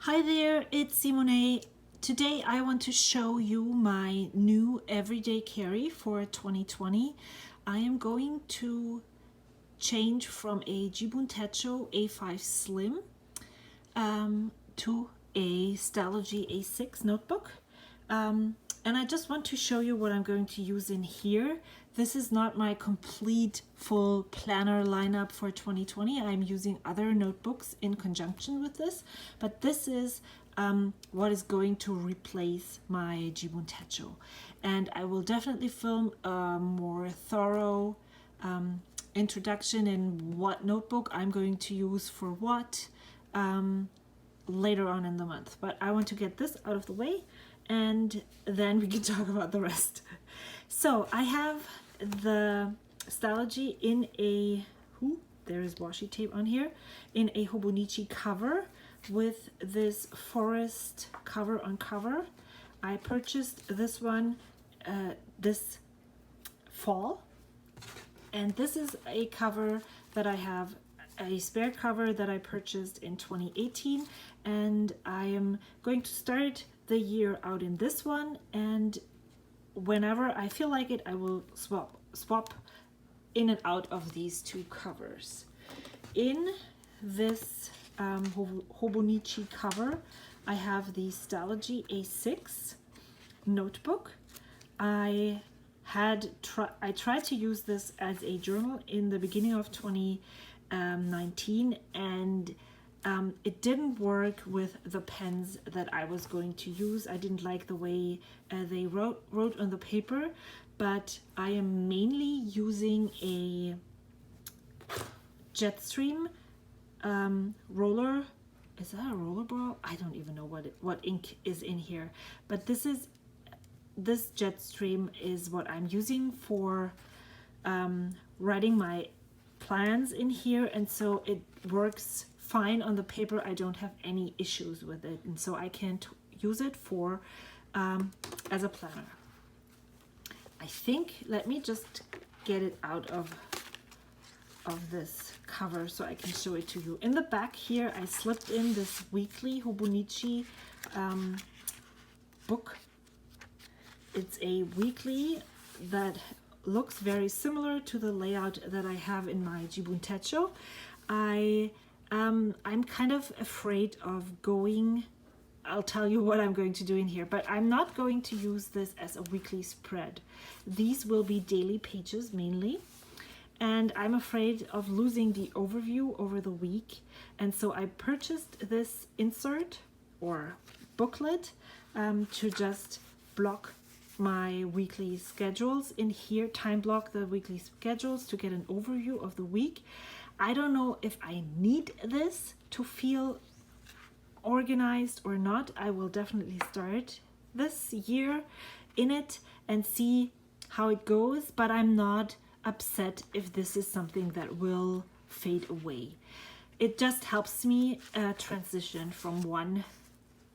Hi there, it's Simone. Today I want to show you my new everyday carry for 2020. I am going to change from a Jibun Techo A5 Slim to a Stalogy A6 notebook. And I just want to show you what I'm going to use in here. This is not my complete full planner lineup for 2020. I'm using other notebooks in conjunction with this, but this is what is going to replace my Jibun Techo. And I will definitely film a more thorough introduction in what notebook I'm going to use for what later on in the month. But I want to get this out of the way and then we can talk about the rest. So I have the Stalogy in a, there is washi tape on here, in a Hobonichi cover with this forest cover on cover. I purchased this one this fall, and this is a cover that I have, a spare cover that I purchased in 2018, and I am going to start the year out in this one, and whenever I feel like it I will swap in and out of these two covers. In this Hobonichi cover I have the Stalogy A6 notebook. I tried to use this as a journal in the beginning of 2019, and it didn't work with the pens that I was going to use. I didn't like the way they wrote on the paper, but I am mainly using a Jetstream roller. Is that a roller ball? I don't even know what ink is in here, but this Jetstream is what I'm using for writing my plans in here, and so it works fine on the paper. I don't have any issues with it, and so I can't use it for as a planner. I think, let me just get it out of this cover so I can show it to you. In the back here I slipped in this weekly Hobonichi book. It's a weekly that looks very similar to the layout that I have in my Jibun Techo. I'm kind of afraid of going, I'll tell you what I'm going to do in here, but I'm not going to use this as a weekly spread. These will be daily pages mainly, and I'm afraid of losing the overview over the week, and so I purchased this insert or booklet to just block my weekly schedules in here, time block the weekly schedules to get an overview of the week. I don't know if I need this to feel organized or not. I will definitely start this year in it and see how it goes, but I'm not upset if this is something that will fade away. It just helps me transition from one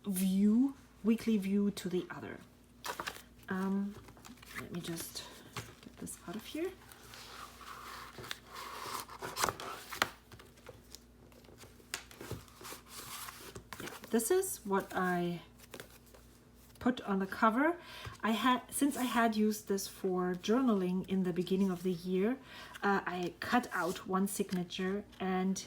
weekly view to the other. Let me just get this out of here. Yeah, this is what I put on the cover. Since I had used this for journaling in the beginning of the year, I cut out one signature, and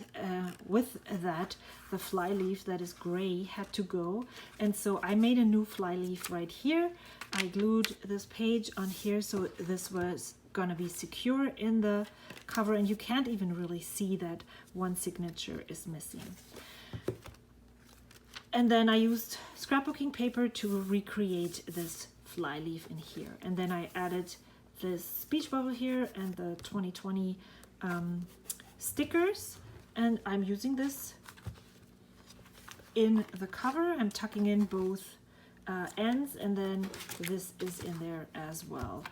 with that the fly leaf that is gray had to go, and so I made a new fly leaf right here. I glued this page on here so this was gonna be secure in the cover, and you can't even really see that one signature is missing. And then I used scrapbooking paper to recreate this fly leaf in here. And then I added this speech bubble here and the 2020 stickers. And I'm using this in the cover. I'm tucking in both ends, and then this is in there as well.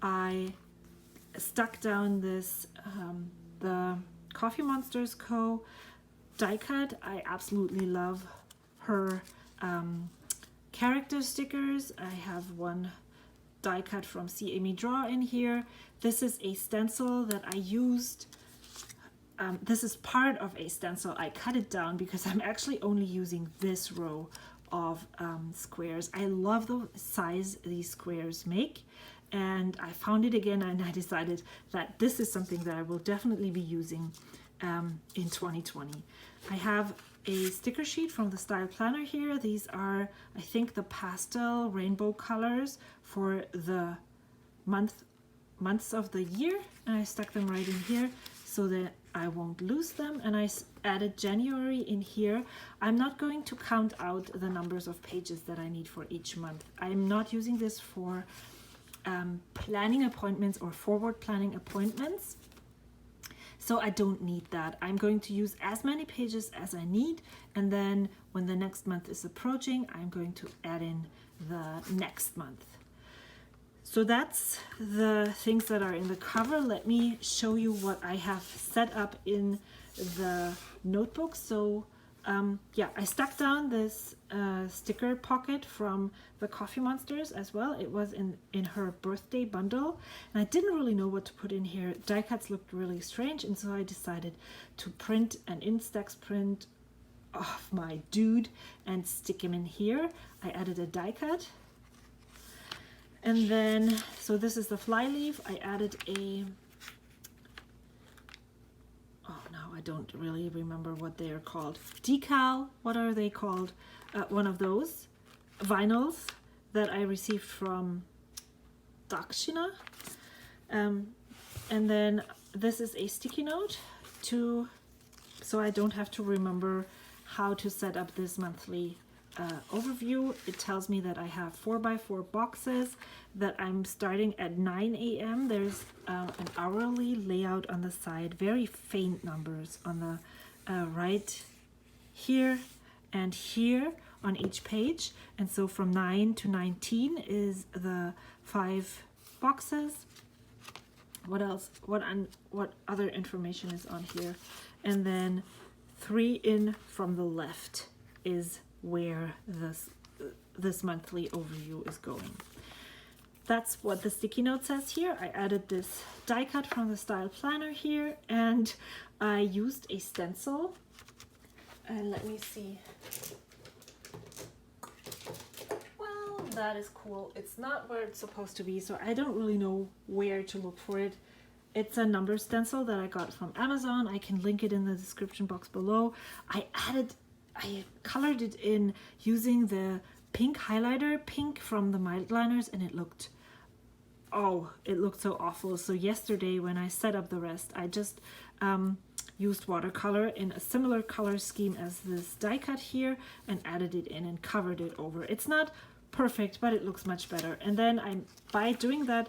I stuck down this, the Coffee Monsters Co. die cut. I absolutely love her character stickers. I have one die cut from See Amy Draw in here. This is a stencil that I used this is part of a stencil. I cut it down because I'm actually only using this row of squares. I love the size these squares make, and I found it again, and I decided that this is something that I will definitely be using in 2020. I have a sticker sheet from the Style Planner here. These are, I think, the pastel rainbow colors for the months of the year, and I stuck them right in here so that I won't lose them. And I added January in here. I'm not going to count out the numbers of pages that I need for each month. I'm not using this for planning appointments or forward planning appointments, so I don't need that. I'm going to use as many pages as I need, and then when the next month is approaching, I'm going to add in the next month. So that's the things that are in the cover. Let me show you what I have set up in the notebook. So yeah, I stuck down this sticker pocket from the Coffee Monsters as well. It was in her birthday bundle, and I didn't really know what to put in here. Die cuts looked really strange, and so I decided to print an Instax print of my dude and stick him in here. I added a die cut. And then, so this is the fly leaf. I added a, oh no, I don't really remember what they are called. Decal, what are they called? One of those vinyls that I received from Dakshina. And then this is a sticky note so I don't have to remember how to set up this monthly overview. It tells me that I have 4x4 boxes, that I'm starting at 9 a.m. There's an hourly layout on the side, very faint numbers on the right here and here on each page. And so from 9 to 19 is the 5 boxes. What else? What other information is on here? And then 3 in from the left is where this monthly overview is going. That's what the sticky note says here. I added this die cut from the Style Planner here, and I used a stencil. And let me see. Well, that is cool. It's not where it's supposed to be, so I don't really know where to look for it. It's a number stencil that I got from Amazon. I can link it in the description box below. I colored it in using the pink highlighter, pink from the mild liners, and it looked so awful. So yesterday when I set up the rest, I just used watercolor in a similar color scheme as this die cut here and added it in and covered it over. It's not perfect, but it looks much better. And then by doing that,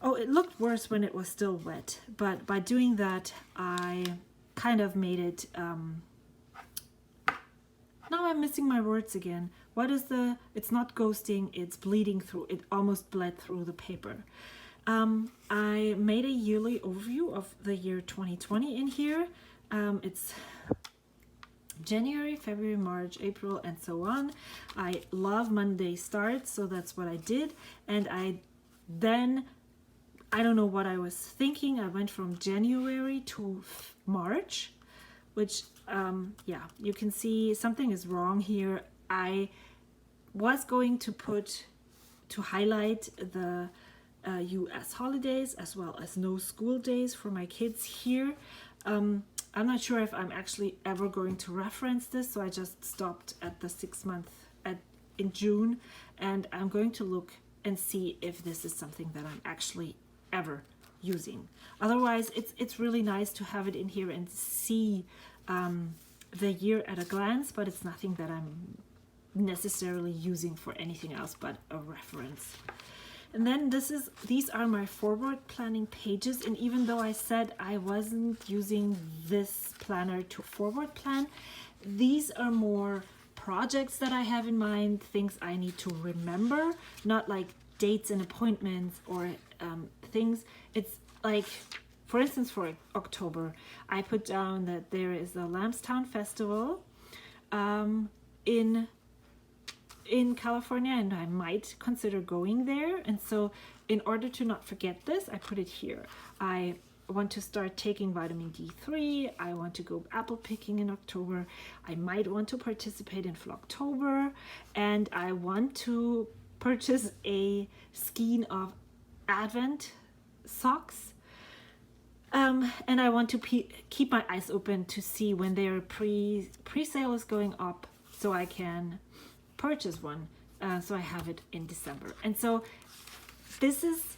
it looked worse when it was still wet, but by doing that, I kind of made it, now I'm missing my words again. It's not ghosting, it's bleeding through. It almost bled through the paper. I made a yearly overview of the year 2020 in here. It's January, February, March, April, and so on. I love Monday starts, so that's what I did. And I don't know what I was thinking. I went from January to March, which, yeah, you can see something is wrong here. I was going to highlight the US holidays as well as no school days for my kids here. I'm not sure if I'm actually ever going to reference this, so I just stopped at the 6 month in June, and I'm going to look and see if this is something that I'm actually ever using. Otherwise, it's really nice to have it in here and see the year at a glance, but it's nothing that I'm necessarily using for anything else but a reference. And then these are my forward planning pages, and even though I said I wasn't using this planner to forward plan, these are more projects that I have in mind, things I need to remember, not like dates and appointments or things. It's like, for instance, for October, I put down that there is a Lambstown Festival in California, and I might consider going there. And so in order to not forget this, I put it here. I want to start taking vitamin D3. I want to go apple picking in October. I might want to participate in Vlogtober, and I want to purchase a skein of Advent socks. And I want to keep my eyes open to see when their pre-sale is going up, so I can purchase one. So I have it in December. And so this is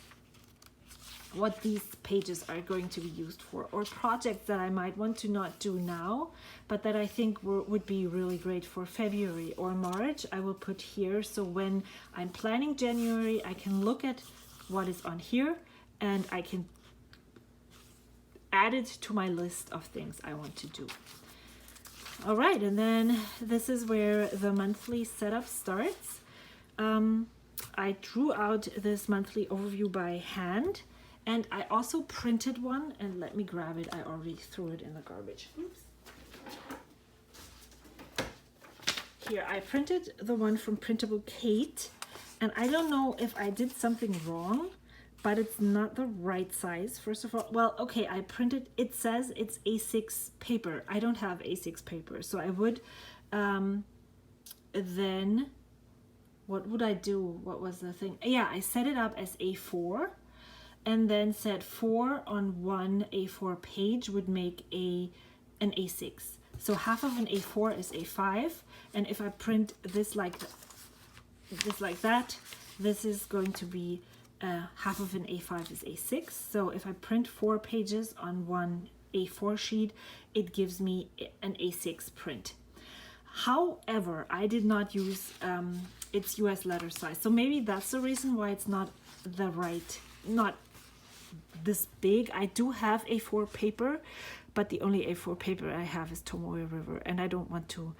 what these pages are going to be used for, or projects that I might want to not do now, but that I think would be really great for February or March. I will put here, so when I'm planning January, I can look at what is on here and I can add it to my list of things I want to do. All right, and then this is where the monthly setup starts. I drew out this monthly overview by hand, and I also printed one, and let me grab it. I already threw it in the garbage. Oops. Here, I printed the one from Printable Kate, and I don't know if I did something wrong, but it's not the right size. First of all, well, okay, I printed, it says it's A6 paper. I don't have A6 paper, so I would, then, what would I do? What was the thing? Yeah, I set it up as A4, and then said 4 on one A4 page would make an A6. So half of an A4 is A5, and if I print this like that, this is going to be half of an A5 is A6. So if I print 4 pages on one A4 sheet, it gives me an A6 print. However, I did not use its US letter size, so maybe that's the reason why it's not the right, not this big. I do have A4 paper, but the only A4 paper I have is Tomoe River, and I don't want to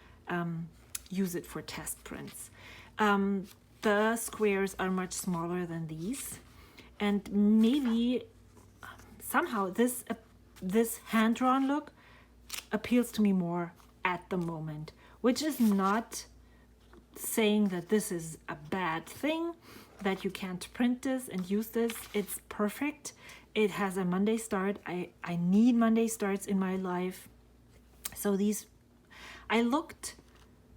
use it for test prints. The squares are much smaller than these, and maybe somehow this hand-drawn look appeals to me more at the moment, which is not saying that this is a bad thing, that you can't print this and use this. It's perfect. It has a Monday start. I need Monday starts in my life. So these, I looked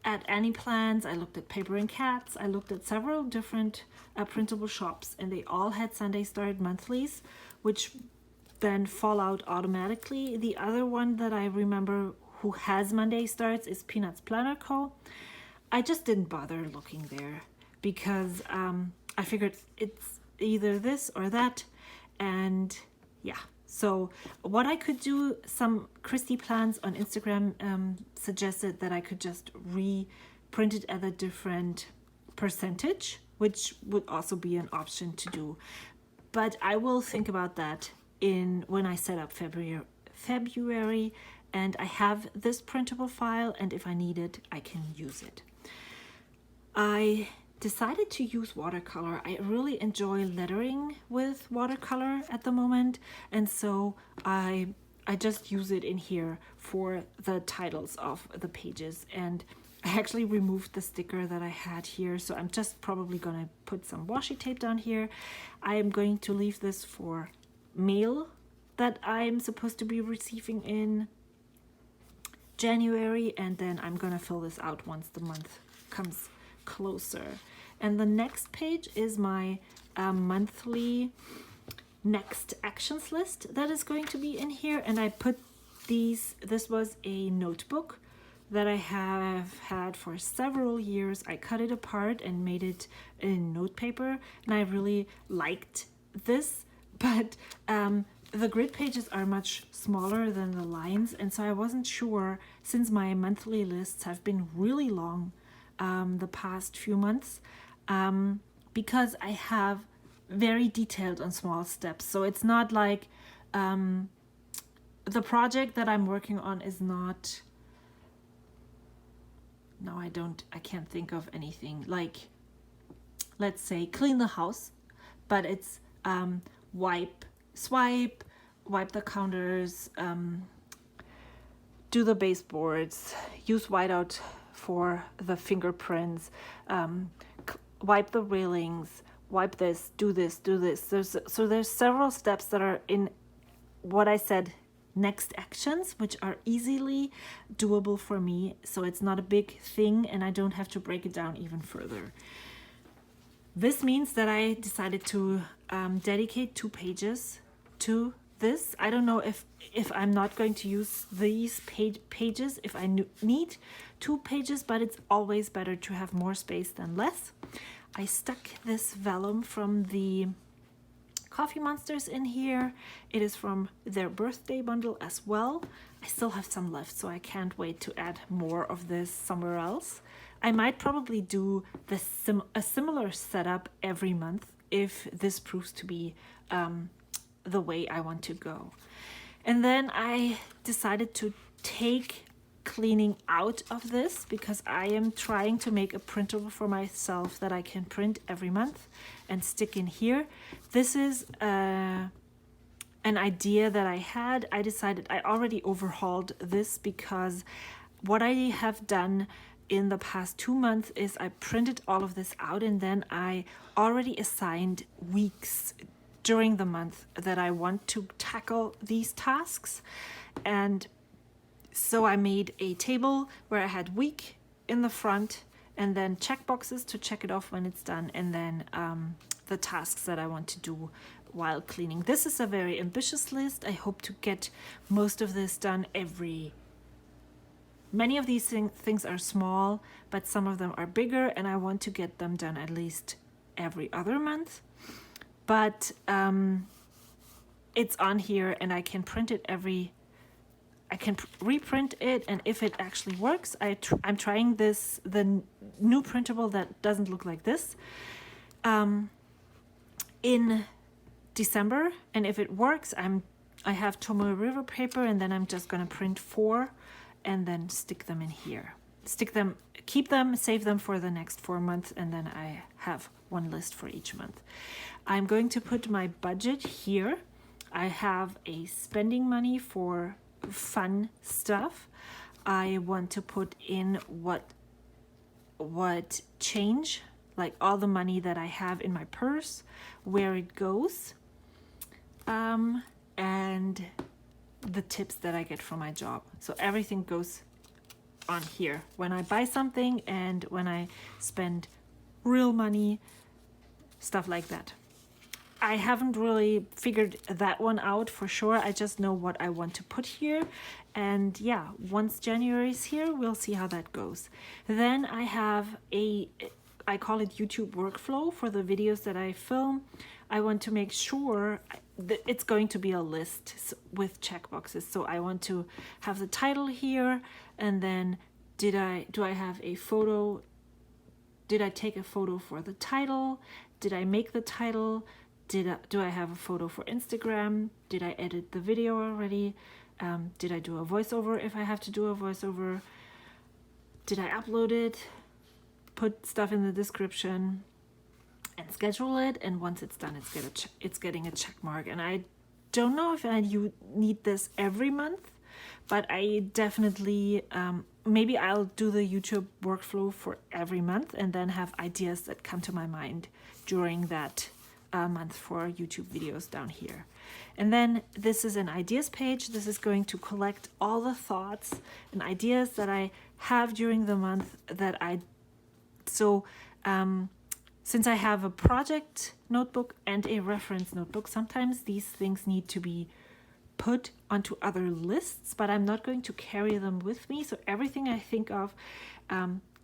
at Annie Plans, I looked at Paper and Cats, I looked at several different printable shops, and they all had Sunday start monthlies, which then fall out automatically. The other one that I remember who has Monday starts is Peanuts Planner Co. I just didn't bother looking there because I figured it's either this or that, and yeah. So what I could do, some Christy Plans on Instagram suggested that I could just reprint it at a different percentage, which would also be an option to do. But I will think about that when I set up February, and I have this printable file, and if I need it, I can use it. I decided to use watercolor. I really enjoy lettering with watercolor at the moment, and so I just use it in here for the titles of the pages. And I actually removed the sticker that I had here, so I'm just probably gonna put some washi tape down here. I am going to leave this for mail that I'm supposed to be receiving in January, and then I'm gonna fill this out once the month comes closer. And the next page is my monthly next actions list that is going to be in here, and I put this was a notebook that I have had for several years. I cut it apart and made it in note paper, and I really liked this, but the grid pages are much smaller than the lines, and so I wasn't sure, since my monthly lists have been really long the past few months, because I have very detailed on small steps. So it's not like the project that I'm working on is not, no, I can't think of anything, like, let's say clean the house, but it's wipe the counters, do the baseboards, use whiteout for the fingerprints, wipe the railings, wipe this, do this, do this. There's several steps that are in what I said, next actions, which are easily doable for me. So it's not a big thing and I don't have to break it down even further. This means that I decided to dedicate 2 pages to this. I don't know if I'm not going to use these pages, if I need 2 pages, but it's always better to have more space than less. I stuck this vellum from the Coffee Monsters in here. It is from their birthday bundle as well. I still have some left, so I can't wait to add more of this somewhere else. I might probably do a similar setup every month if this proves to be the way I want to go. And then I decided to take cleaning out of this because I am trying to make a printable for myself that I can print every month and stick in here. This is an idea that I had. I decided I already overhauled this because what I have done in the past 2 months is I printed all of this out and then I already assigned weeks during the month that I want to tackle these tasks. And so I made a table where I had week in the front and then check boxes to check it off when it's done, and then the tasks that I want to do while cleaning. This is a very ambitious list. I hope to get most of this done many of these things are small, but some of them are bigger, and I want to get them done at least every other month. But it's on here and I can print it I can reprint it, and if it actually works, I'm trying the new printable that doesn't look like this in December, and if it works, I have Tomoe River paper, and then I'm just gonna print 4 and then stick them in here. Keep them, save them for the next 4 months, and then I have one list for each month. I'm going to put my budget here. I have a spending money for fun stuff. I want to put in what change, like all the money that I have in my purse, where it goes, and the tips that I get from my job. So everything goes on here when I buy something and when I spend real money, stuff like that. I haven't really figured that one out for sure. I just know what I want to put here. And yeah, once January is here, we'll see how that goes. Then I have I call it YouTube workflow for the videos that I film. I want to make sure that it's going to be a list with checkboxes. So I want to have the title here, and then do I have a photo? Did I take a photo for the title? Did I make the title? Do I have a photo for Instagram? Did I edit the video already? Did I do a voiceover if I have to do a voiceover? Did I upload it? Put stuff in the description and schedule it. And once it's done, it's getting a check mark. And I don't know if you need this every month, but I definitely, maybe I'll do the YouTube workflow for every month and then have ideas that come to my mind during that month for YouTube videos down here. And then this is an ideas page. This is going to collect all the thoughts and ideas that I have during the month since I have a project notebook and a reference notebook, sometimes these things need to be put onto other lists, but I'm not going to carry them with me. So everything I think of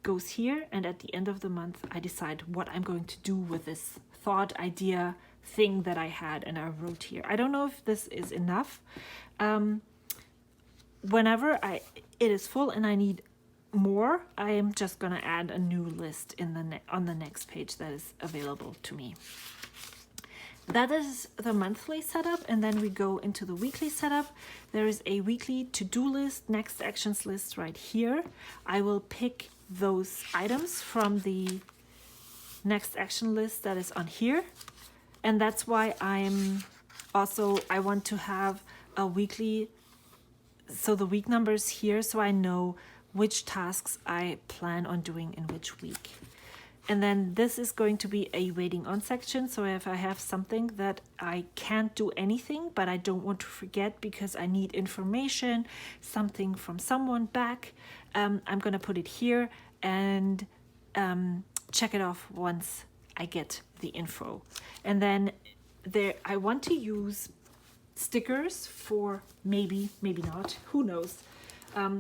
goes here, and at the end of the month I decide what I'm going to do with this thought, idea, thing that I had and I wrote here. I don't know if this is enough. Whenever it is full and I need more, I am just gonna add a new list on the next page that is available to me. That is the monthly setup, and then we go into the weekly setup. There is a weekly to-do list, next actions list right here. I will pick those items from the next action list that is on here, and that's why I want to have a weekly, so the week numbers here, so I know which tasks I plan on doing in which week. And then this is going to be a waiting on section. So if I have something that I can't do anything, but I don't want to forget because I need information, something from someone back, I'm going to put it here and check it off once I get the info. And then there, I want to use stickers for maybe not, who knows,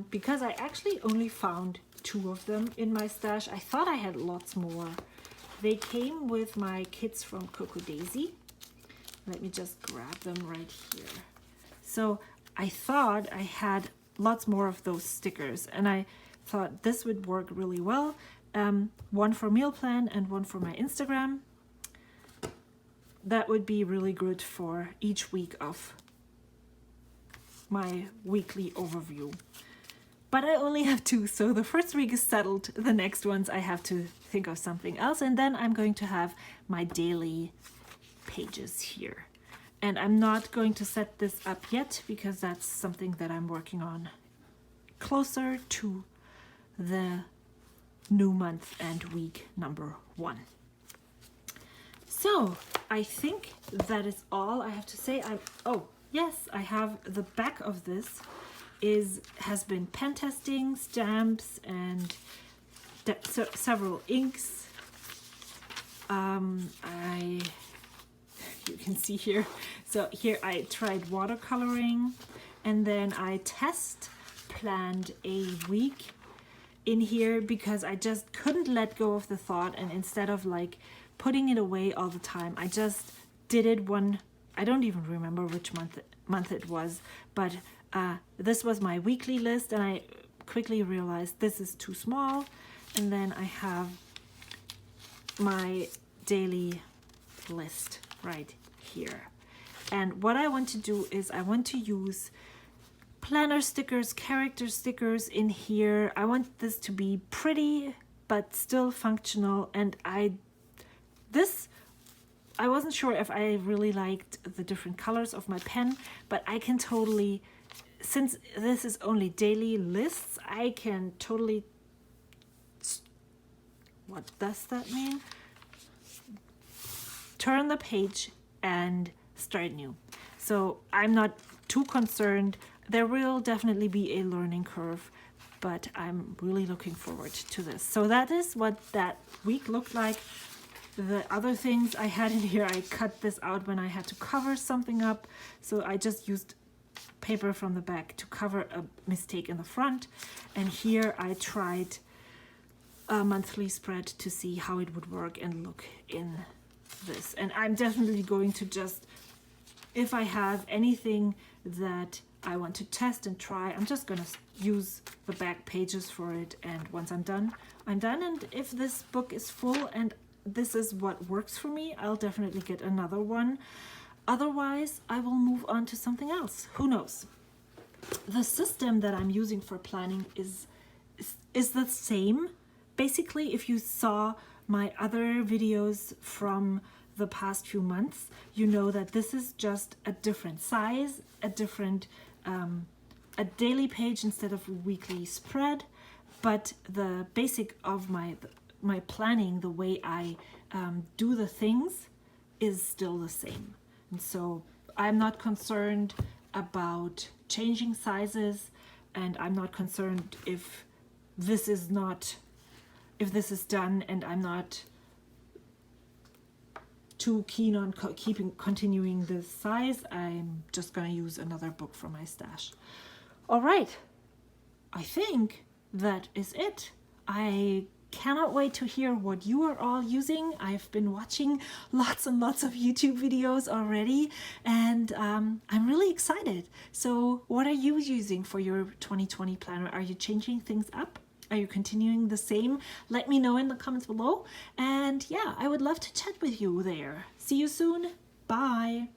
because I actually only found 2 of them in my stash. I thought I had lots more. They came with my kits from Coco Daisy. Let me just grab them right here. So I thought I had lots more of those stickers, and I thought this would work really well. One for meal plan and one for my Instagram. That would be really good for each week of my weekly overview. But I only have 2, so the first week is settled. The next ones I have to think of something else, and then I'm going to have my daily pages here. And I'm not going to set this up yet because that's something that I'm working on closer to the new month and week number 1. So I think that is all I have to say. Oh yes, I have the back of this has been pen testing, stamps, and several inks. You can see here. So here I tried watercoloring, and then I test planned a week in here because I just couldn't let go of the thought, and instead of like putting it away all the time, I just did it one. I don't even remember which month it was, but this was my weekly list, and I quickly realized this is too small. And then I have my daily list right here. And what I want to do is I want to use planner stickers, character stickers in here. I want this to be pretty but still functional, and I wasn't sure if I really liked the different colors of my pen, but I can totally, since this is only daily lists, I can totally, what does that mean? Turn the page and start new. So I'm not too concerned. There will definitely be a learning curve, but I'm really looking forward to this. So that is what that week looked like. The other things I had in here, I cut this out when I had to cover something up. So I just used paper from the back to cover a mistake in the front. And here I tried a monthly spread to see how it would work and look in this. And I'm definitely going to just, if I have anything that I want to test and try, I'm just gonna use the back pages for it, and once I'm done, I'm done. And if this book is full and this is what works for me, I'll definitely get another one. Otherwise, I will move on to something else. Who knows? The system that I'm using for planning is the same. Basically, if you saw my other videos from the past few months, you know that this is just a different size, a different a daily page instead of a weekly spread, but the basic of my planning, the way I do the things, is still the same. And so I'm not concerned about changing sizes, and I'm not concerned if this is done and I'm not too keen on continuing this size. I'm just gonna use another book from my stash. All right, I think that is it. I cannot wait to hear what you are all using. I've been watching lots and lots of YouTube videos already, and I'm really excited. So what are you using for your 2020 planner? Are you changing things up? Are you continuing the same? Let me know in the comments below. And yeah, I would love to chat with you there. See you soon. Bye.